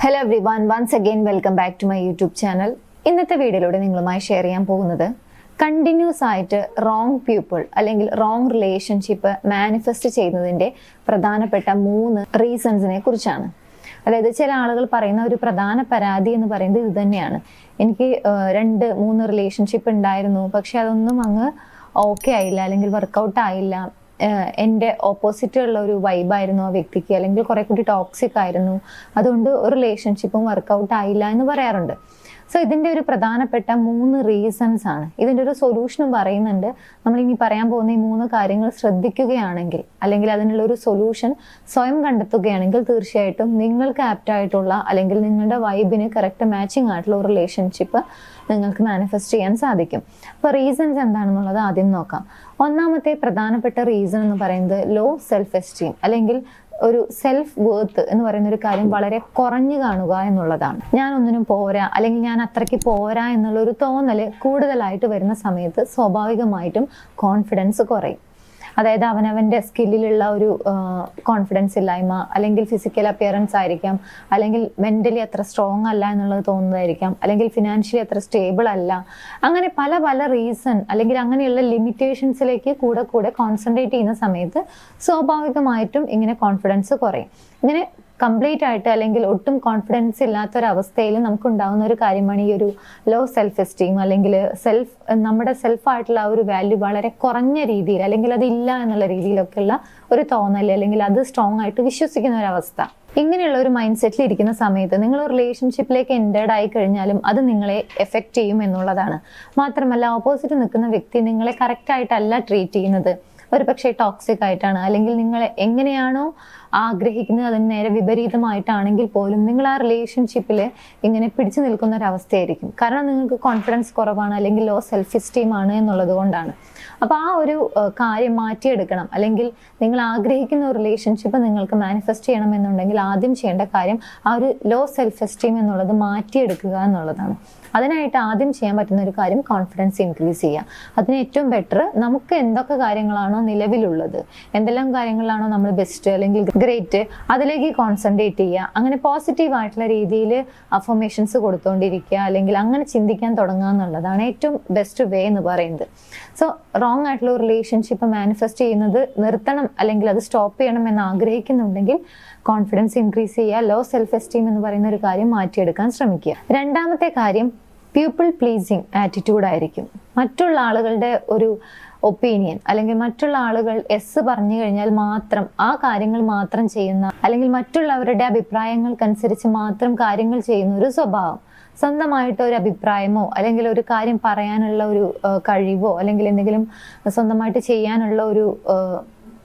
Hello everyone, once again welcome back to my YouTube channel. ഇന്നത്തെ വീഡിയോയിലൂടെ നിങ്ങളുമായി share ചെയ്യാൻ പോകുന്നത് കണ്ടിന്യൂസ് ആയിട്ട് റോങ് പീപ്പിൾ അല്ലെങ്കിൽ റോങ് റിലേഷൻഷിപ്പ് മാനിഫെസ്റ്റ് ചെയ്യുന്നതിൻ്റെ പ്രധാനപ്പെട്ട 3 റീസൺസിനെ കുറിച്ചാണ്. അതായത് ചില ആളുകൾ പറയുന്ന ഒരു പ്രധാന പരാതി എന്ന് പറയുന്നത് ഇത് തന്നെയാണ്. എനിക്ക് 2-3 റിലേഷൻഷിപ്പ് ഉണ്ടായിരുന്നു, പക്ഷെ അതൊന്നും അങ്ങ് ഓക്കെ ആയില്ല അല്ലെങ്കിൽ വർക്കൗട്ട് ആയില്ല. എൻ്റെ ഓപ്പോസിറ്റ് ഉള്ള ഒരു വൈബായിരുന്നു ആ വ്യക്തിക്ക്, അല്ലെങ്കിൽ കുറെ കൂടി ടോക്സിക് ആയിരുന്നു, അതുകൊണ്ട് ഒരു റിലേഷൻഷിപ്പും വർക്കൗട്ട് ആയില്ല എന്ന് പറയാറുണ്ട്. സോ ഇതിൻ്റെ ഒരു പ്രധാനപ്പെട്ട 3 റീസൺസ് ആണ്. ഇതിൻ്റെ ഒരു സൊല്യൂഷനും പറയുന്നുണ്ട്. നമ്മളിനി പറയാൻ പോകുന്ന ഈ 3 കാര്യങ്ങൾ ശ്രദ്ധിക്കുകയാണെങ്കിൽ, അല്ലെങ്കിൽ അതിനുള്ള ഒരു സൊല്യൂഷൻ സ്വയം കണ്ടെത്തുകയാണെങ്കിൽ, തീർച്ചയായിട്ടും നിങ്ങൾക്ക് ആപ്റ്റായിട്ടുള്ള അല്ലെങ്കിൽ നിങ്ങളുടെ വൈബിന് കറക്റ്റ് മാച്ചിങ് ആയിട്ടുള്ള ഒരു റിലേഷൻഷിപ്പ് നിങ്ങൾക്ക് മാനിഫെസ്റ്റ് ചെയ്യാൻ സാധിക്കും. അപ്പോൾ റീസൺസ് എന്താണെന്നുള്ളത് ആദ്യം നോക്കാം. ഒന്നാമത്തെ പ്രധാനപ്പെട്ട റീസൺ എന്ന് പറയുന്നത് ലോ സെൽഫ് എസ്റ്റീം, അല്ലെങ്കിൽ ഒരു സെൽഫ് വർത്ത് എന്ന് പറയുന്ന ഒരു കാര്യം വളരെ കുറഞ്ഞു കാണുക എന്നുള്ളതാണ്. ഞാൻ ഒന്നിനും പോരാ, അല്ലെങ്കിൽ ഞാൻ അത്രയ്ക്ക് പോരാ എന്നുള്ള ഒരു തോന്നല് കൂടുതലായിട്ട് വരുന്ന സമയത്ത് സ്വാഭാവികമായിട്ടും കോൺഫിഡൻസ് കുറയും. അതായത് അവനവൻ്റെ സ്കില്ലിലുള്ള ഒരു കോൺഫിഡൻസ് ഇല്ലായ്മ, അല്ലെങ്കിൽ ഫിസിക്കൽ അപ്പിയറൻസ് ആയിരിക്കാം, അല്ലെങ്കിൽ മെൻ്റലി അത്ര സ്ട്രോങ് അല്ല എന്നുള്ളത് തോന്നുന്നതായിരിക്കാം, അല്ലെങ്കിൽ ഫിനാൻഷ്യലി അത്ര സ്റ്റേബിൾ അല്ല. അങ്ങനെ പല പല റീസൺ അല്ലെങ്കിൽ അങ്ങനെയുള്ള ലിമിറ്റേഷൻസിലേക്ക് കൂടെ കൂടെ കോൺസെൻട്രേറ്റ് ചെയ്യുന്ന സമയത്ത് സ്വാഭാവികമായിട്ടും ഇങ്ങനെ കോൺഫിഡൻസ് കുറയും. ഇങ്ങനെ കംപ്ലീറ്റ് ആയിട്ട് അല്ലെങ്കിൽ ഒട്ടും കോൺഫിഡൻസ് ഇല്ലാത്തൊരവസ്ഥയിൽ നമുക്കുണ്ടാകുന്ന ഒരു കാര്യമാണ് ഈ ഒരു ലോ സെൽഫ് എസ്റ്റീം, അല്ലെങ്കിൽ നമ്മുടെ സെൽഫായിട്ടുള്ള ആ ഒരു വാല്യൂ വളരെ കുറഞ്ഞ രീതിയിൽ, അല്ലെങ്കിൽ അതില്ല എന്നുള്ള രീതിയിലൊക്കെയുള്ള ഒരു തോന്നൽ, അല്ലെങ്കിൽ അത് സ്ട്രോങ് ആയിട്ട് വിശ്വസിക്കുന്ന ഒരവസ്ഥ. ഇങ്ങനെയുള്ള ഒരു മൈൻഡ് സെറ്റിൽ ഇരിക്കുന്ന സമയത്ത് നിങ്ങൾ ഒരു റിലേഷൻഷിപ്പിലേക്ക് എൻറ്റേർഡ് ആയി കഴിഞ്ഞാലും അത് നിങ്ങളെ എഫക്റ്റ് ചെയ്യും എന്നുള്ളതാണ്. മാത്രമല്ല, ഓപ്പോസിറ്റ് നിൽക്കുന്ന വ്യക്തി നിങ്ങളെ കറക്റ്റായിട്ടല്ല ട്രീറ്റ് ചെയ്യുന്നത്, ഒരു പക്ഷേ ടോക്സിക് ആയിട്ടാണ്, അല്ലെങ്കിൽ നിങ്ങൾ എങ്ങനെയാണോ ആഗ്രഹിക്കുന്നത് അതിന് നേരെ വിപരീതമായിട്ടാണെങ്കിൽ പോലും നിങ്ങൾ ആ റിലേഷൻഷിപ്പിൽ ഇങ്ങനെ പിടിച്ചു നിൽക്കുന്ന ഒരവസ്ഥയായിരിക്കും. കാരണം നിങ്ങൾക്ക് കോൺഫിഡൻസ് കുറവാണ്, അല്ലെങ്കിൽ ലോ സെൽഫ് എസ്റ്റീം ആണ് എന്നുള്ളത് കൊണ്ടാണ്. അപ്പോൾ ആ ഒരു കാര്യം മാറ്റിയെടുക്കണം, അല്ലെങ്കിൽ നിങ്ങൾ ആഗ്രഹിക്കുന്ന ഒരു റിലേഷൻഷിപ്പ് നിങ്ങൾക്ക് മാനിഫെസ്റ്റ് ചെയ്യണമെന്നുണ്ടെങ്കിൽ ആദ്യം ചെയ്യേണ്ട കാര്യം ആ ഒരു ലോ സെൽഫ് എസ്റ്റീം എന്നുള്ളത് മാറ്റിയെടുക്കുക എന്നുള്ളതാണ്. അതിനായിട്ട് ആദ്യം ചെയ്യാൻ പറ്റുന്ന ഒരു കാര്യം കോൺഫിഡൻസ് ഇൻക്രീസ് ചെയ്യുക. അതിന് ഏറ്റവും ബെറ്റർ നമുക്ക് എന്തൊക്കെ കാര്യങ്ങളാണോ നിലവിലുള്ളത്, എന്തെല്ലാം കാര്യങ്ങളാണോ നമ്മൾ ബെസ്റ്റ് അല്ലെങ്കിൽ ഗ്രേറ്റ്, അതിലേക്ക് കോൺസെൻട്രേറ്റ് ചെയ്യുക. അങ്ങനെ പോസിറ്റീവ് ആയിട്ടുള്ള രീതിയിൽ അഫർമേഷൻസ് കൊടുത്തുകൊണ്ടിരിക്കുക, അല്ലെങ്കിൽ അങ്ങനെ ചിന്തിക്കാൻ തുടങ്ങുക എന്നുള്ളതാണ് ഏറ്റവും ബെസ്റ്റ് വേ എന്ന് പറയുന്നത്. സോ റോങ് ആയിട്ടുള്ള ഒരു റിലേഷൻഷിപ്പ് മാനിഫെസ്റ്റ് ചെയ്യുന്നത് നിർത്തണം, അല്ലെങ്കിൽ അത് സ്റ്റോപ്പ് ചെയ്യണം എന്ന് ആഗ്രഹിക്കുന്നുണ്ടെങ്കിൽ കോൺഫിഡൻസ് ഇൻക്രീസ് ചെയ്യുക, ലോ സെൽഫ് എസ്റ്റീം എന്ന് പറയുന്ന ഒരു കാര്യം മാറ്റിയെടുക്കാൻ ശ്രമിക്കുക. രണ്ടാമത്തെ കാര്യം പീപ്പിൾ പ്ലീസിങ് ആറ്റിറ്റ്യൂഡ് ആയിരിക്കും. മറ്റുള്ള ആളുകളുടെ ഒരു ഒപ്പീനിയൻ, അല്ലെങ്കിൽ മറ്റുള്ള ആളുകൾ എസ് പറഞ്ഞു കഴിഞ്ഞാൽ മാത്രം ആ കാര്യങ്ങൾ മാത്രം ചെയ്യുന്ന, അല്ലെങ്കിൽ മറ്റുള്ളവരുടെ അഭിപ്രായങ്ങൾക്കനുസരിച്ച് മാത്രം കാര്യങ്ങൾ ചെയ്യുന്ന ഒരു സ്വഭാവം. സ്വന്തമായിട്ട് ഒരു അഭിപ്രായമോ അല്ലെങ്കിൽ ഒരു കാര്യം പറയാനുള്ള ഒരു കഴിവോ, അല്ലെങ്കിൽ എന്തെങ്കിലും സ്വന്തമായിട്ട് ചെയ്യാനുള്ള ഒരു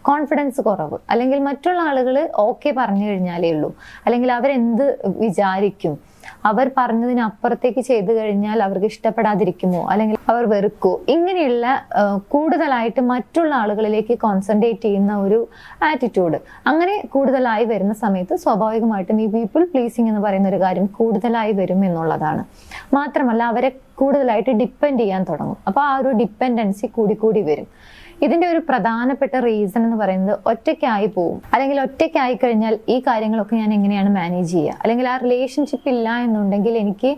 കോൺഫിഡൻസ് കുറവ്, അല്ലെങ്കിൽ മറ്റുള്ള ആളുകൾ ഓക്കെ പറഞ്ഞു കഴിഞ്ഞാലേ ഉള്ളൂ, അല്ലെങ്കിൽ അവരെന്ത് വിചാരിക്കും, അവർ പറഞ്ഞതിനപ്പുറത്തേക്ക് ചെയ്തു കഴിഞ്ഞാൽ അവർക്ക് ഇഷ്ടപ്പെടാതിരിക്കുമോ, അല്ലെങ്കിൽ അവർ വെറുക്കോ, ഇങ്ങനെയുള്ള കൂടുതലായിട്ട് മറ്റുള്ള ആളുകളിലേക്ക് കോൺസെൻട്രേറ്റ് ചെയ്യുന്ന ഒരു ആറ്റിറ്റ്യൂഡ് അങ്ങനെ കൂടുതലായി വരുന്ന സമയത്ത് സ്വാഭാവികമായിട്ടും ഈ പീപ്പിൾ പ്ലീസിങ് എന്ന് പറയുന്ന ഒരു കാര്യം കൂടുതലായി വരും എന്നുള്ളതാണ്. മാത്രമല്ല, അവരെ കൂടുതലായിട്ട് ഡിപ്പെൻഡ് ചെയ്യാൻ തുടങ്ങും. അപ്പോൾ ആ ഒരു ഡിപ്പെൻഡൻസി കൂടി വരും. ഇതിന്റെ ഒരു പ്രധാനപ്പെട്ട റീസൺ എന്ന് പറയുന്നത് ഒറ്റയ്ക്കായി പോവും, അല്ലെങ്കിൽ ഒറ്റയ്ക്കായി കഴിഞ്ഞാൽ ഈ കാര്യങ്ങളൊക്കെ ഞാൻ എങ്ങനെയാണ് മാനേജ് ചെയ്യുക, അല്ലെങ്കിൽ ആ റിലേഷൻഷിപ്പ് ഇല്ല എന്നുണ്ടെങ്കിൽ എനിക്ക്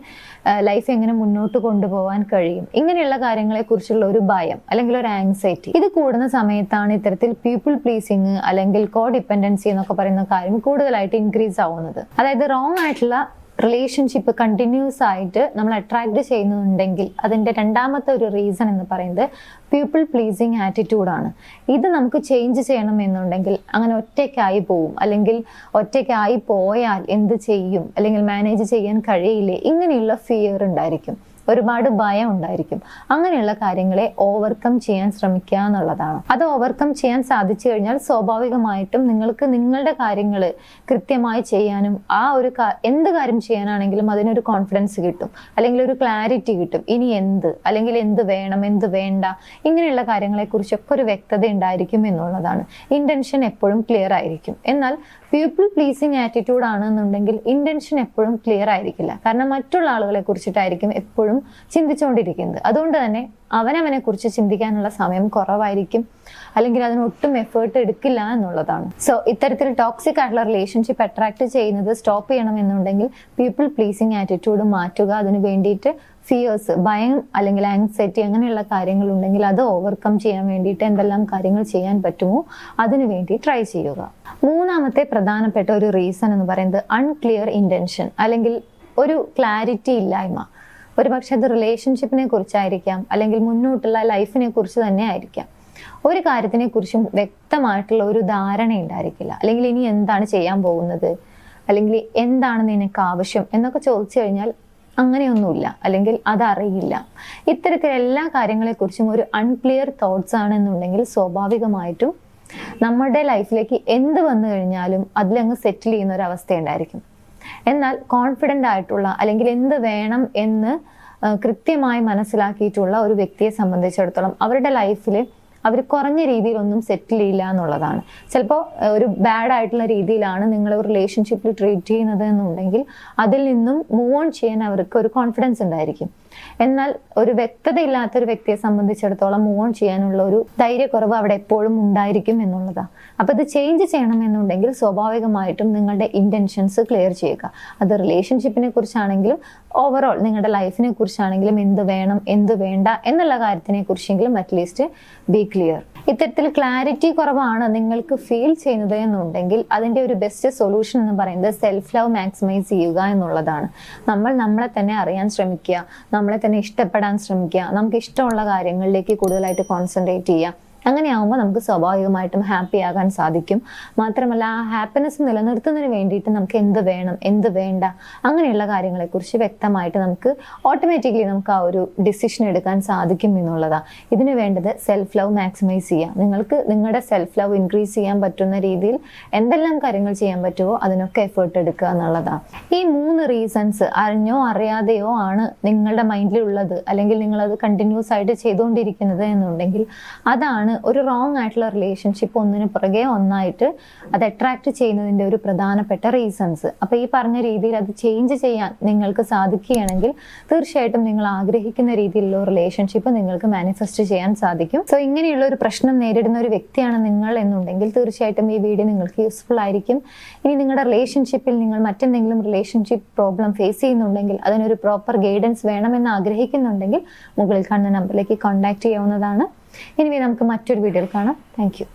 ലൈഫ് എങ്ങനെ മുന്നോട്ട് കൊണ്ടുപോകാൻ കഴിയും, ഇങ്ങനെയുള്ള കാര്യങ്ങളെ കുറിച്ചുള്ള ഒരു ഭയം അല്ലെങ്കിൽ ഒരു ആങ്സൈറ്റി ഇത് കൂടുന്ന സമയത്താണ് ഇത്തരത്തിൽ പീപ്പിൾ പ്ലീസിങ് അല്ലെങ്കിൽ കോ ഡിപ്പെൻഡൻസി എന്നൊക്കെ പറയുന്ന കാര്യം കൂടുതലായിട്ട് ഇൻക്രീസ് ആവുന്നത്. അതായത് റോങ് ആയിട്ടുള്ള റിലേഷൻഷിപ്പ് കണ്ടിന്യൂസ് ആയിട്ട് നമ്മൾ അട്രാക്ട് ചെയ്യുന്നുണ്ടെങ്കിൽ അതിൻ്റെ രണ്ടാമത്തെ ഒരു റീസൺ എന്ന് പറയുന്നത് പീപ്പിൾ പ്ലീസിങ് ആറ്റിറ്റ്യൂഡാണ്. ഇത് നമുക്ക് ചേഞ്ച് ചെയ്യണമെന്നുണ്ടെങ്കിൽ അങ്ങനെ ഒറ്റയ്ക്കായി പോവും, അല്ലെങ്കിൽ ഒറ്റയ്ക്കായി പോയാൽ എന്ത് ചെയ്യും, അല്ലെങ്കിൽ മാനേജ് ചെയ്യാൻ കഴിയില്ലേ, ഇങ്ങനെയുള്ള ഫിയർ ഉണ്ടായിരിക്കും, ഒരുപാട് ഭയം ഉണ്ടായിരിക്കും. അങ്ങനെയുള്ള കാര്യങ്ങളെ ഓവർകം ചെയ്യാൻ ശ്രമിക്കുക എന്നുള്ളതാണ്. അത് ഓവർകം ചെയ്യാൻ സാധിച്ചു കഴിഞ്ഞാൽ സ്വാഭാവികമായിട്ടും നിങ്ങൾക്ക് നിങ്ങളുടെ കാര്യങ്ങൾ കൃത്യമായി ചെയ്യാനും ആ ഒരു എന്ത് കാര്യം ചെയ്യാനാണെങ്കിലും അതിനൊരു കോൺഫിഡൻസ് കിട്ടും, അല്ലെങ്കിൽ ഒരു ക്ലാരിറ്റി കിട്ടും. ഇനി എന്ത്, അല്ലെങ്കിൽ എന്ത് വേണം, എന്ത് വേണ്ട, ഇങ്ങനെയുള്ള കാര്യങ്ങളെക്കുറിച്ചൊക്കെ ഒരു വ്യക്തത ഉണ്ടായിരിക്കും എന്നുള്ളതാണ്. ഇന്റൻഷൻ എപ്പോഴും ക്ലിയർ ആയിരിക്കും. എന്നാൽ പീപ്പിൾ പ്ലീസിങ് ആറ്റിറ്റ്യൂഡ് ആണെന്നുണ്ടെങ്കിൽ ഇന്റൻഷൻ എപ്പോഴും ക്ലിയർ ആയിരിക്കില്ല. കാരണം മറ്റുള്ള ആളുകളെ കുറിച്ചിട്ടായിരിക്കും എപ്പോഴും എന്നും ചിന്തിച്ചുകൊണ്ടിരിക്കുന്നത്. അതുകൊണ്ട് തന്നെ അവനവനെ കുറിച്ച് ചിന്തിക്കാനുള്ള സമയം കുറവായിരിക്കും, അല്ലെങ്കിൽ അതിനൊട്ടും എഫേർട്ട് എടുക്കില്ല എന്നുള്ളതാണ്. സോ ഇത്തരത്തിൽ ടോക്സിക് ആയിട്ടുള്ള റിലേഷൻഷിപ്പ് അട്രാക്ട് ചെയ്യുന്നത് സ്റ്റോപ്പ് ചെയ്യണമെന്നുണ്ടെങ്കിൽ പീപ്പിൾ പ്ലീസിങ് ആറ്റിറ്റ്യൂഡ് മാറ്റുക. അതിന് വേണ്ടിയിട്ട് ഫിയേഴ്സ്, ഭയം അല്ലെങ്കിൽ ആങ്സൈറ്റി അങ്ങനെയുള്ള കാര്യങ്ങൾ ഉണ്ടെങ്കിൽ അത് ഓവർകം ചെയ്യാൻ വേണ്ടിയിട്ട് എന്തെല്ലാം കാര്യങ്ങൾ ചെയ്യാൻ പറ്റുമോ അതിനു വേണ്ടി ട്രൈ ചെയ്യുക. മൂന്നാമത്തെ പ്രധാനപ്പെട്ട ഒരു റീസൺ എന്ന് പറയുന്നത് അൺക്ലിയർ ഇന്റൻഷൻ, അല്ലെങ്കിൽ ഒരു ക്ലാരിറ്റി ഇല്ലായ്മ. ഒരു പക്ഷെ അത് റിലേഷൻഷിപ്പിനെ കുറിച്ചായിരിക്കാം, അല്ലെങ്കിൽ മുന്നോട്ടുള്ള ലൈഫിനെ കുറിച്ച് തന്നെ ആയിരിക്കാം. ഒരു കാര്യത്തിനെ കുറിച്ചും വ്യക്തമായിട്ടുള്ള ഒരു ധാരണ ഉണ്ടായിരിക്കില്ല, അല്ലെങ്കിൽ ഇനി എന്താണ് ചെയ്യാൻ പോകുന്നത്, അല്ലെങ്കിൽ എന്താണ് നിനക്ക് ആവശ്യം എന്നൊക്കെ ചോദിച്ചു കഴിഞ്ഞാൽ അങ്ങനെയൊന്നുമില്ല, അല്ലെങ്കിൽ അതറിയില്ല. ഇത്തരത്തിൽ എല്ലാ കാര്യങ്ങളെക്കുറിച്ചും ഒരു അൺക്ലിയർ തോട്ട്സ് ആണെന്നുണ്ടെങ്കിൽ സ്വാഭാവികമായിട്ടും നമ്മുടെ ലൈഫിലേക്ക് എന്ത് വന്നു കഴിഞ്ഞാലും അതിലങ്ങ് സെറ്റിൽ ചെയ്യുന്ന ഒരു അവസ്ഥ ഉണ്ടായിരിക്കും. എന്നാൽ കോൺഫിഡൻ്റ് ആയിട്ടുള്ള, അല്ലെങ്കിൽ എന്ത് വേണം എന്ന് കൃത്യമായി മനസ്സിലാക്കിയിട്ടുള്ള ഒരു വ്യക്തിയെ സംബന്ധിച്ചിടത്തോളം അവരുടെ ലൈഫിൽ അവർ കുറഞ്ഞ രീതിയിലൊന്നും സെറ്റിൽ ചെയ്യില്ല എന്നുള്ളതാണ്. ചിലപ്പോൾ ഒരു ബാഡ് ആയിട്ടുള്ള രീതിയിലാണ് നിങ്ങൾ ഒരു റിലേഷൻഷിപ്പിൽ ട്രീറ്റ് ചെയ്യുന്നത് എന്നുണ്ടെങ്കിൽ അതിൽ നിന്നും മൂവ് ഓൺ ചെയ്യാൻ അവർക്ക് ഒരു കോൺഫിഡൻസ് ഉണ്ടായിരിക്കും. എന്നാൽ ഒരു വ്യക്തത ഇല്ലാത്തൊരു വ്യക്തിയെ സംബന്ധിച്ചിടത്തോളം മൂവ് ഓൺ ചെയ്യാനുള്ള ഒരു ധൈര്യക്കുറവ് അവിടെ എപ്പോഴും ഉണ്ടായിരിക്കും എന്നുള്ളതാണ്. അപ്പൊ ഇത് ചേഞ്ച് ചെയ്യണമെന്നുണ്ടെങ്കിൽ സ്വാഭാവികമായിട്ടും നിങ്ങളുടെ ഇന്റൻഷൻസ് ക്ലിയർ ചെയ്യുക. അത് റിലേഷൻഷിപ്പിനെ കുറിച്ചാണെങ്കിലും ഓവറോൾ നിങ്ങളുടെ ലൈഫിനെ കുറിച്ചാണെങ്കിലും എന്ത് വേണം എന്ത് വേണ്ട എന്നുള്ള കാര്യത്തിനെ കുറിച്ചെങ്കിലും അറ്റ്ലീസ്റ്റ് ബി ക്ലിയർ. ഇത്തരത്തിൽ ക്ലാരിറ്റി കുറവാണ് നിങ്ങൾക്ക് ഫീൽ ചെയ്യുന്നത് എന്നുണ്ടെങ്കിൽ അതിന്റെ ഒരു ബെസ്റ്റ് സൊല്യൂഷൻ എന്ന് പറയുന്നത് സെൽഫ് ലവ് മാക്സിമൈസ് ചെയ്യുക എന്നുള്ളതാണ്. നമ്മൾ നമ്മളെ തന്നെ അറിയാൻ ശ്രമിക്കുക, നമ്മളെ തന്നെ ഇഷ്ടപ്പെടാൻ ശ്രമിക്കുക, നമുക്ക് ഇഷ്ടമുള്ള കാര്യങ്ങളിലേക്ക് കൂടുതലായിട്ട് കോൺസെൻട്രേറ്റ് ചെയ്യുക. അങ്ങനെയാകുമ്പോൾ നമുക്ക് സ്വാഭാവികമായിട്ടും ഹാപ്പി ആകാൻ സാധിക്കും. മാത്രമല്ല ആ ഹാപ്പിനെസ് നിലനിർത്തുന്നതിന് വേണ്ടിയിട്ട് നമുക്ക് എന്ത് വേണം എന്ത് വേണ്ട അങ്ങനെയുള്ള കാര്യങ്ങളെക്കുറിച്ച് വ്യക്തമായിട്ട് നമുക്ക് ഓട്ടോമാറ്റിക്കലി നമുക്ക് ആ ഒരു ഡിസിഷൻ എടുക്കാൻ സാധിക്കും എന്നുള്ളതാണ്. ഇതിന് വേണ്ടത് സെൽഫ് ലവ് മാക്സിമൈസ് ചെയ്യുക. നിങ്ങൾക്ക് നിങ്ങളുടെ സെൽഫ് ലവ് ഇൻക്രീസ് ചെയ്യാൻ പറ്റുന്ന രീതിയിൽ എന്തെല്ലാം കാര്യങ്ങൾ ചെയ്യാൻ പറ്റുമോ അതിനൊക്കെ എഫേർട്ട് എടുക്കുക എന്നുള്ളതാണ്. ഈ 3 റീസൺസ് അറിഞ്ഞോ അറിയാതെയോ ആണ് നിങ്ങളുടെ മൈൻഡിലുള്ളത്, അല്ലെങ്കിൽ നിങ്ങളത് കണ്ടിന്യൂസ് ആയിട്ട് ചെയ്തുകൊണ്ടിരിക്കുന്നത് എന്നുണ്ടെങ്കിൽ അതാണ് ഒരു റോങ് ആയിട്ടുള്ള റിലേഷൻഷിപ്പ് ഒന്നിന് പുറകെ ഒന്നായിട്ട് അത് അട്രാക്ട് ചെയ്യുന്നതിന്റെ ഒരു പ്രധാനപ്പെട്ട റീസൺസ്. അപ്പൊ ഈ പറഞ്ഞ രീതിയിൽ അത് ചേഞ്ച് ചെയ്യാൻ നിങ്ങൾക്ക് സാധിക്കുകയാണെങ്കിൽ തീർച്ചയായിട്ടും നിങ്ങൾ ആഗ്രഹിക്കുന്ന രീതിയിലുള്ള റിലേഷൻഷിപ്പ് നിങ്ങൾക്ക് മാനിഫെസ്റ്റ് ചെയ്യാൻ സാധിക്കും. സോ ഇങ്ങനെയുള്ള ഒരു പ്രശ്നം നേരിടുന്ന ഒരു വ്യക്തിയാണ് നിങ്ങൾ എന്നുണ്ടെങ്കിൽ തീർച്ചയായിട്ടും ഈ വീഡിയോ നിങ്ങൾക്ക് യൂസ്ഫുൾ ആയിരിക്കും. ഇനി നിങ്ങളുടെ റിലേഷൻഷിപ്പിൽ നിങ്ങൾ മറ്റെന്തെങ്കിലും റിലേഷൻഷിപ്പ് പ്രോബ്ലം ഫേസ് ചെയ്യുന്നുണ്ടെങ്കിൽ അതിനൊരു പ്രോപ്പർ ഗൈഡൻസ് വേണമെന്ന് ആഗ്രഹിക്കുന്നുണ്ടെങ്കിൽ മുകളിൽ കാണുന്ന നമ്പറിലേക്ക് കോൺടാക്ട് ചെയ്യാവുന്നതാണ്. ഇനി നമുക്ക് മറ്റൊരു വീഡിയോയിൽ കാണാം. Thank you.